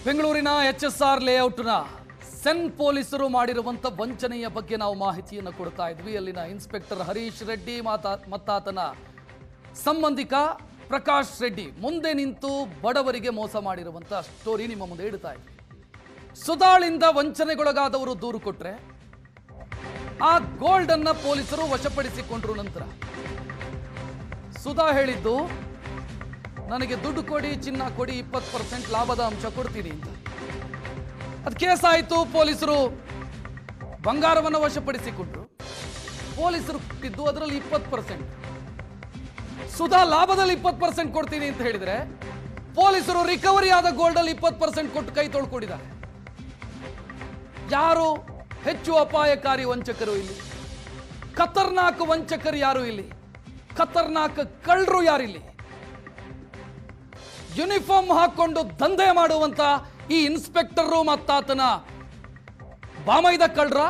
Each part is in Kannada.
ಬೆಂಗಳೂರಿನ HSR ಲೇಔಟ್ನ ಸೆನ್ ಪೊಲೀಸರು ಮಾಡಿರುವಂತ ವಂಚನೆಯ ಬಗ್ಗೆ ನಾವು ಮಾಹಿತಿಯನ್ನು ಕೊಡ್ತಾ ಇದ್ವಿ. ಅಲ್ಲಿನ ಇನ್ಸ್ಪೆಕ್ಟರ್ ಹರೀಶ್ ರೆಡ್ಡಿ ಮತ್ತಾತನ ಸಂಬಂಧಿಕ ಪ್ರಕಾಶ್ ರೆಡ್ಡಿ ಮುಂದೆ ನಿಂತು ಬಡವರಿಗೆ ಮೋಸ ಮಾಡಿರುವಂತ ಸ್ಟೋರಿ ನಿಮ್ಮ ಮುಂದೆ ಇಡ್ತಾ ಇದ್ವಿ. ಸುಧಾಳಿಂದ ವಂಚನೆಗೊಳಗಾದವರು ದೂರು ಕೊಟ್ರೆ ಆ ಗೋಲ್ಡ್ ಅನ್ನ ಪೊಲೀಸರು ವಶಪಡಿಸಿಕೊಂಡ್ರು. ನಂತರ ಸುಧಾ ಹೇಳಿದ್ದು, ನನಗೆ ದುಡ್ಡು ಕೊಡಿ, ಚಿನ್ನ ಕೊಡಿ, 20% ಲಾಭದ ಅಂಶ ಕೊಡ್ತೀನಿ ಅಂತ. ಅದು ಕೇಸ್ ಆಯಿತು. ಪೊಲೀಸರು ಬಂಗಾರವನ್ನು ವಶಪಡಿಸಿಕೊಂಡ್ರು. ಪೊಲೀಸರು ಕೊಟ್ಟಿದ್ದು ಅದರಲ್ಲಿ 20%. ಸುಧಾ ಲಾಭದಲ್ಲಿ 20% ಕೊಡ್ತೀನಿ ಅಂತ ಹೇಳಿದ್ರೆ ಪೊಲೀಸರು ರಿಕವರಿ ಆದ ಗೋಲ್ಡ್ ಅಲ್ಲಿ 20% ಕೊಟ್ಟು ಕೈ ತೊಳ್ಕೊಂಡಿದ್ದಾರೆ. ಯಾರು ಹೆಚ್ಚು ಅಪಾಯಕಾರಿ ವಂಚಕರು ಇಲ್ಲಿ? ಖತರ್ನಾಕ್ ವಂಚಕರು ಯಾರು ಇಲ್ಲಿ? ಖತರ್ನಾಕ್ ಕಳ್ಳರು ಯಾರಿಲ್ಲಿ? ಯೂನಿಫಾರ್ಮ್ ಹಾಕೊಂಡು ದಂಧೆ ಮಾಡುವಂತ ಈ ಇನ್ಸ್ಪೆಕ್ಟರ್ ಮತ್ತಾತನ ಬಾಮೈದ ಕಳ್ರ,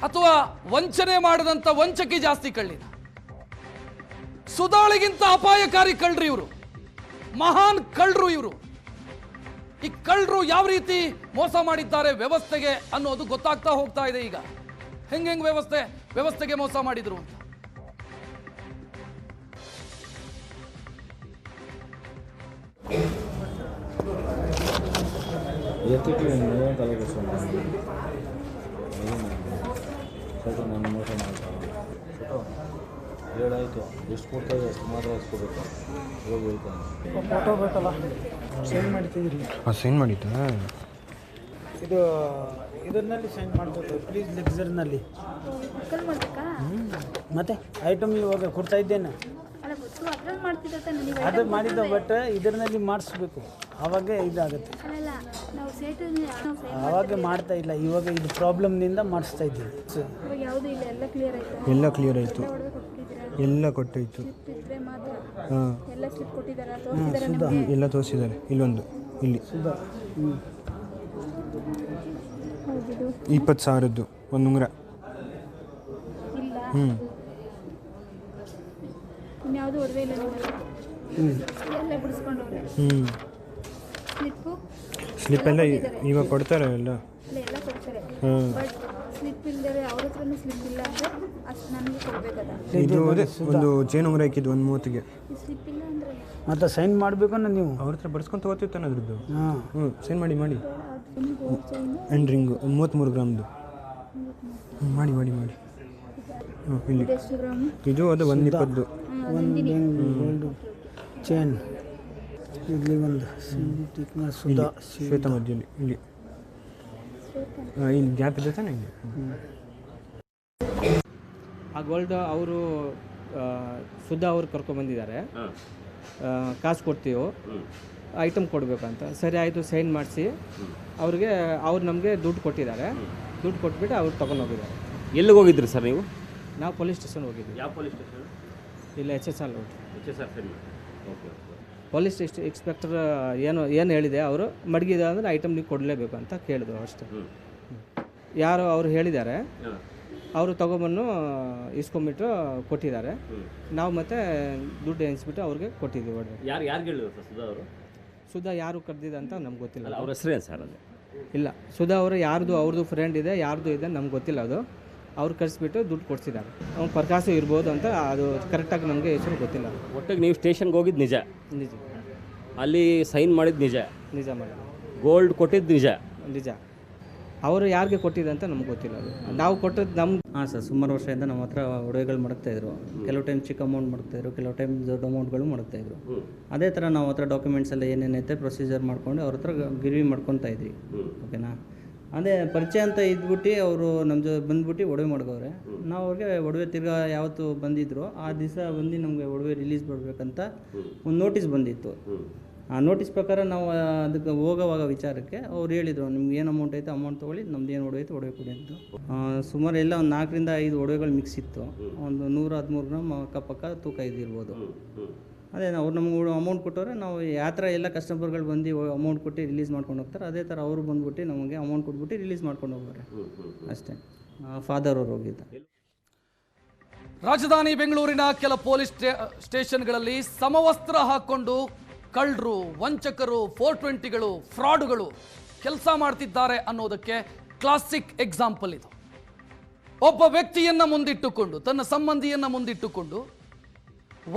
ಅಥವಾ ವಂಚನೆ ಮಾಡದಂತ ವಂಚಕಿ ಜಾಸ್ತಿ ಕಳ್ಳಿನ? ಸುಧಾಳಿಗಿಂತ ಅಪಾಯಕಾರಿ ಕಳ್ರಿ ಇವರು, ಮಹಾನ್ ಕಳ್ರು ಇವರು. ಈ ಕಳ್ಳರು ಯಾವ ರೀತಿ ಮೋಸ ಮಾಡಿದ್ದಾರೆ ವ್ಯವಸ್ಥೆಗೆ ಅನ್ನೋದು ಗೊತ್ತಾಗ್ತಾ ಹೋಗ್ತಾ ಇದೆ. ಈಗ ಹೆಂಗ್ ವ್ಯವಸ್ಥೆಗೆ ಮೋಸ ಮಾಡಿದ್ರು ಅಂತ. ಹೇಳಾಯಿತು, ಎಷ್ಟು ಕೊಡ್ತಾಯಿದೆ ಅಷ್ಟು ಮಾತ್ರ ಇಸ್ಕೋಬೇಕು. ಹೋಗಿ ಹೇಳ್ತಾನೆ. ಫೋಟೋ ಬೇಕಲ್ಲ, ಸೈನ್ ಮಾಡ್ತಿದ್ರಿ. ಸೈನ್ ಮಾಡಿದ್ದಾ? ಇದು ಇದರಲ್ಲಿ ಸೈನ್ ಮಾಡಬೇಕು, ಪ್ಲೀಸ್ ಲೆಕ್ಚರ್ನಲ್ಲಿ. ಮತ್ತೆ ಐಟಮ್ ಇವಾಗ ಕೊಡ್ತಾ ಇದ್ದೇನೆ, ಅದು ಮಾಡಿದ್ದು. ಬಟ್ ಇದರಲ್ಲಿ ಮಾಡಿಸ್ಬೇಕು, ಆವಾಗ ಇದಾಗುತ್ತೆ. ಆವಾಗ ಮಾಡ್ತಾ ಇಲ್ಲ, ಇವಾಗ ಇದು ಪ್ರಾಬ್ಲಮ್ನಿಂದ ಮಾಡಿಸ್ತಾ ಇದ್ದೀವಿ. ಎಲ್ಲ ಕ್ಲಿಯರ್ ಆಯಿತು, ಎಲ್ಲ ಕೊಟ್ಟಾಯಿತು. ಹಾಂ, ಎಲ್ಲ ತೋರಿಸಿದ್ದಾರೆ. ಇಲ್ಲೊಂದು, ಇಲ್ಲಿ 20,000ದ್ದು ಒಂದು ಉಂಗುರ. ಸ್ಲಿಪ್ ಎಲ್ಲ ಇವಾಗ ಕೊಡ್ತಾರೆ ಎಲ್ಲ. ಇದು ಒಂದು ಚೈನ್ ಉಂಗುರ ಹಾಕಿದ್ದು 130ಗೆ. ಮತ್ತೆ ಸೈನ್ ಮಾಡಬೇಕನ್ನ ನೀವು ಅವ್ರ ಹತ್ರ ಬರ್ಸ್ಕೊಂಡು ತಗೋತಿರ್ತಾನೆ ಅದ್ರದ್ದು. ಸೈನ್ ಮಾಡಿ ಆ್ಯಂಡ್ ರಿಂಗು 33 ಗ್ರಾಮ್ದು ಮಾಡಿ ಇಲ್ಲಿ. ಇದು ಅದು 120. ಗೋಲ್ಡ್ ಚೈನ್ ಇಲ್ಲಿ ಒಂದು ಶ್ವೇತ ಮಧ್ಯದಲ್ಲಿ ಇಲ್ಲಿ ಇಲ್ಲಿ ಗ್ಯಾಪ್ ಇದೆ ತಾನೆ. ಇಲ್ಲಿ ಆ ಗೋಲ್ಡ್ ಅವರು ಸುಧಾ ಅವ್ರು ಕರ್ಕೊಂಡ್ಬಂದಿದ್ದಾರೆ. ಕಾಸು ಕೊಡ್ತೀವೋ ಐಟಮ್ ಕೊಡಬೇಕಂತ. ಸರಿ ಆಯಿತು, ಸೈನ್ ಮಾಡಿಸಿ ಅವ್ರು ನಮಗೆ ದುಡ್ಡು ಕೊಟ್ಟಿದ್ದಾರೆ. ದುಡ್ಡು ಕೊಟ್ಬಿಟ್ಟು ಅವ್ರು ತೊಗೊಂಡೋಗಿದ್ದಾರೆ. ಎಲ್ಲಿಗೆ ಹೋಗಿದ್ರಿ ಸರ್ ನೀವು? ನಾವು ಪೊಲೀಸ್ ಸ್ಟೇಷನ್ ಹೋಗಿದ್ವಿ. ಯಾವ ಪೊಲೀಸ್ ಸ್ಟೇಷನ್? ಇಲ್ಲ, HSR road. Okay. Police inspector ಏನು ಹೇಳಿದೆ, ಅವರು ಮಡಗಿದೆ ಅಂದರೆ ಐಟಮ್ ನೀವು ಕೊಡಲೇಬೇಕು ಅಂತ ಕೇಳಿದ್ರು ಅಷ್ಟೇ. ಯಾರು ಅವರು ಹೇಳಿದ್ದಾರೆ, ಅವರು ತೊಗೊಬಂದು ಇಸ್ಕೊಂಬಿಟ್ಟು ಕೊಟ್ಟಿದ್ದಾರೆ. ನಾವು ಮತ್ತೆ ದುಡ್ಡು ಎನಿಸ್ಬಿಟ್ಟು ಅವ್ರಿಗೆ ಕೊಟ್ಟಿದ್ದೀವಿ. ಒಳ್ಳೆ ಯಾರು ಹೇಳಿದ್ರು ಸರ್? ಸುಧಾ ಅವರು? ಸುಧಾ ಯಾರು ಕರೆದಿದೆ ಅಂತ ನಮ್ಗೆ ಗೊತ್ತಿಲ್ಲ. ಅವ್ರ ಹೆಸರೇನು ಸರ್? ಅದು ಇಲ್ಲ, ಸುಧಾ ಅವರು ಅವ್ರದ್ದು ಫ್ರೆಂಡ್ ಇದೆ, ಯಾರ್ದು ಇದೆ ನಮ್ಗೆ ಗೊತ್ತಿಲ್ಲ. ಅದು ಅವ್ರು ಕಳಿಸ್ಬಿಟ್ಟು ದುಡ್ಡು ಕೊಡ್ಸಿದ್ದಾರೆ. ಅವ್ನು ಪ್ರಕಾಶು ಇರ್ಬೋದು ಅಂತ, ಅದು ಕರೆಕ್ಟಾಗಿ ನಮಗೆ ಹೆಸರು ಗೊತ್ತಿಲ್ಲ. ಒಟ್ಟಿಗೆ ನೀವು ಸ್ಟೇಷನ್ಗೆ ಹೋಗಿದ್ದು ನಿಜ? ನಿಜ. ಅಲ್ಲಿ ಸೈನ್ ಮಾಡಿದ್ದು ನಿಜ? ನಿಜ ಮಾಡಿ. ಗೋಲ್ಡ್ ಕೊಟ್ಟಿದ್ದು ನಿಜ? ನಿಜ. ಅವರು ಯಾರಿಗೆ ಕೊಟ್ಟಿದೆ ಅಂತ ನಮ್ಗೆ ಗೊತ್ತಿಲ್ಲ. ಅದು ನಾವು ಕೊಟ್ಟದ್ದು ನಮ್ಮ. ಹಾಂ ಸರ್, ಸುಮಾರು ವರ್ಷದಿಂದ ನಮ್ಮ ಹತ್ರ ಒಡವೆಗಳು ಮಾಡ್ತಾಯಿದ್ರು. ಕೆಲವು ಟೈಮ್ ಚಿಕ್ಕ ಅಮೌಂಟ್ ಮಾಡ್ತಾಯಿದ್ರು, ಕೆಲವು ಟೈಮ್ ದೊಡ್ಡ ಅಮೌಂಟ್ಗಳು ಮಾಡ್ತಾಯಿದ್ರು. ಅದೇ ಥರ ನಾವು ಹತ್ರ ಡಾಕ್ಯುಮೆಂಟ್ಸ್ ಎಲ್ಲ ಏನೇನೈತೆ ಪ್ರೊಸೀಜರ್ ಮಾಡ್ಕೊಂಡು ಅವ್ರ ಹತ್ರ ಗಿರ್ವಿ ಮಾಡ್ಕೊತಾ ಇದ್ವಿ. ಓಕೆನಾ? ಅದೇ ಪರಿಚಯ ಅಂತ ಇದ್ಬಿಟ್ಟು ಅವರು ನಮ್ಮ ಬಂದ್ಬಿಟ್ಟು ಒಡವೆ ಮಾಡ್ಕೋರೆ. ನಾವು ಅವ್ರಿಗೆ ಒಡವೆ ತಿರ್ಗಾ ಯಾವತ್ತು ಬಂದಿದ್ರು ಆ ದಿವಸ ಬಂದು ನಮಗೆ ಒಡವೆ ರಿಲೀಸ್ ಮಾಡಬೇಕಂತ ಒಂದು ನೋಟಿಸ್ ಬಂದಿತ್ತು. ಆ ನೋಟಿಸ್ ಪ್ರಕಾರ ನಾವು ಅದಕ್ಕೆ ಹೋಗೋವಾಗ ವಿಚಾರಕ್ಕೆ ಅವ್ರು ಹೇಳಿದರು, ನಿಮ್ಗೆ ಏನು ಅಮೌಂಟ್ ಐತೆ ಅಮೌಂಟ್ ತೊಗೊಳ್ಳಿ, ನಮ್ದು ಏನು ಒಡವೆ ಐತೆ ಒಡವೆ ಕೊಡಿ ಅಂತ. ಸುಮಾರು ಎಲ್ಲ ಒಂದು 4ರಿಂದ 5 ಒಡವೆಗಳು ಮಿಕ್ಸ್ ಇತ್ತು. ಒಂದು 113 ಗ್ರಾಮ್ ಅಕ್ಕಪಕ್ಕ ತೂಕ ಇದಿರ್ಬೋದು. ಅದೇ ಅವ್ರು ನಮ್ಗೆ ಅಮೌಂಟ್ ಕೊಟ್ಟವ್ರೆ, ನಾವು ಯಾವ ಥರ ಎಲ್ಲ ಕಸ್ಟಮರ್ಗಳು ಬಂದು ಅಮೌಂಟ್ ಕೊಟ್ಟು ರಿಲೀಸ್ ಮಾಡ್ಕೊಂಡು ಹೋಗ್ತಾರೆ, ಅದೇ ಥರ ಅವರು ಬಂದ್ಬಿಟ್ಟು ನಮಗೆ ಅಮೌಂಟ್ ಕೊಟ್ಬಿಟ್ಟು ರಿಲೀಸ್ ಮಾಡ್ಕೊಂಡು ಹೋಗೋರೆ ಅಷ್ಟೇ. ಫಾದರ್ ಅವರು ಹೋಗಿದ್ದ. ರಾಜಧಾನಿ ಬೆಂಗಳೂರಿನ ಕೆಲ ಪೊಲೀಸ್ ಸ್ಟೇಷನ್ಗಳಲ್ಲಿ ಸಮವಸ್ತ್ರ ಹಾಕೊಂಡು ಕಳ್ಳರು, ವಂಚಕರು, 420ಗಳು, ಫ್ರಾಡ್ಗಳು ಕೆಲಸ ಮಾಡ್ತಿದ್ದಾರೆ ಅನ್ನೋದಕ್ಕೆ ಕ್ಲಾಸಿಕ್ ಎಕ್ಸಾಂಪಲ್ ಇದು. ಒಬ್ಬ ವ್ಯಕ್ತಿಯನ್ನ ಮುಂದಿಟ್ಟುಕೊಂಡು, ತನ್ನ ಸಂಬಂಧಿಯನ್ನ ಮುಂದಿಟ್ಟುಕೊಂಡು,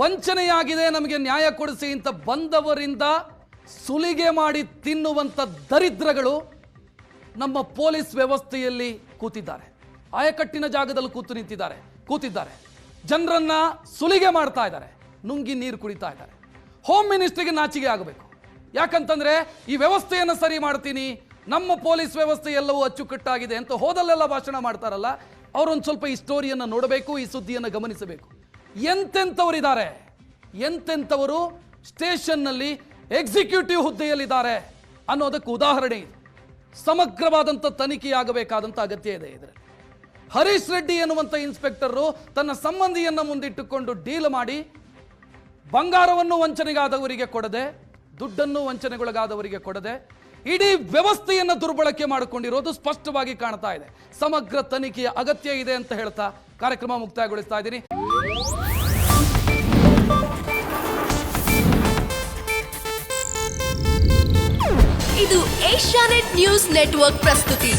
ವಂಚನೆಯಾಗಿದೆ ನಮಗೆ ನ್ಯಾಯ ಕೊಡಿಸಿ ಅಂತ ಬಂದವರಿಂದ ಸುಲಿಗೆ ಮಾಡಿ ತಿನ್ನುವಂಥ ದರಿದ್ರಗಳು ನಮ್ಮ ಪೊಲೀಸ್ ವ್ಯವಸ್ಥೆಯಲ್ಲಿ ಕೂತಿದ್ದಾರೆ. ಆಯಕಟ್ಟಿನ ಜಾಗದಲ್ಲಿ ಕೂತಿದ್ದಾರೆ. ಜನರನ್ನ ಸುಲಿಗೆ ಮಾಡ್ತಾ ಇದ್ದಾರೆ, ನುಂಗಿ ನೀರು ಕುಡಿತಾ ಇದ್ದಾರೆ. ಹೋಮ್ ಮಿನಿಸ್ಟ್ರಿಗೆ ನಾಚಿಕೆ ಆಗಬೇಕು. ಯಾಕಂತಂದ್ರೆ ಈ ವ್ಯವಸ್ಥೆಯನ್ನು ಸರಿ ಮಾಡ್ತೀನಿ, ನಮ್ಮ ಪೊಲೀಸ್ ವ್ಯವಸ್ಥೆ ಎಲ್ಲವೂ ಅಚ್ಚುಕಟ್ಟಾಗಿದೆ ಅಂತ ಹೋದಲ್ಲೆಲ್ಲ ಭಾಷಣ ಮಾಡ್ತಾರಲ್ಲ, ಅವರೊಂದು ಸ್ವಲ್ಪ ಈ ಸ್ಟೋರಿಯನ್ನು ನೋಡಬೇಕು, ಈ ಸುದ್ದಿಯನ್ನು ಗಮನಿಸಬೇಕು. ಎಂತೆಂಥವರು ಸ್ಟೇಷನ್ನಲ್ಲಿ ಎಕ್ಸಿಕ್ಯೂಟಿವ್ ಹುದ್ದೆಯಲ್ಲಿದ್ದಾರೆ ಅನ್ನೋದಕ್ಕೆ ಉದಾಹರಣೆ ಇದು. ಸಮಗ್ರವಾದಂಥ ತನಿಖೆಯಾಗಬೇಕಾದಂಥ ಅಗತ್ಯ ಇದೆ ಇದರಲ್ಲಿ. ಹರೀಶ್ ರೆಡ್ಡಿ ಎನ್ನುವಂಥ ಇನ್ಸ್ಪೆಕ್ಟರು ತನ್ನ ಸಂಬಂಧಿಯನ್ನ ಮುಂದಿಟ್ಟುಕೊಂಡು ಡೀಲ್ ಮಾಡಿ ಬಂಗಾರವನ್ನು ವಂಚನೆಗಾದವರಿಗೆ ಕೊಡದೆ, ದುಡ್ಡನ್ನು ವಂಚನೆಗೊಳಗಾದವರಿಗೆ ಕೊಡದೆ, ಇಡೀ ವ್ಯವಸ್ಥೆಯನ್ನು ದುರ್ಬಳಕೆ ಮಾಡಿಕೊಂಡಿರೋದು ಸ್ಪಷ್ಟವಾಗಿ ಕಾಣ್ತಾ ಇದೆ. ಸಮಗ್ರ ತನಿಖೆಯ ಅಗತ್ಯ ಇದೆ ಅಂತ ಹೇಳ್ತಾ ಕಾರ್ಯಕ್ರಮ ಮುಕ್ತಾಯಗೊಳಿಸ್ತಾ ಇದ್ದೀನಿ. ಇದು ಏಷ್ಯಾನೆಟ್ ನ್ಯೂಸ್ ನೆಟ್ವರ್ಕ್ ಪ್ರಸ್ತುತಿ.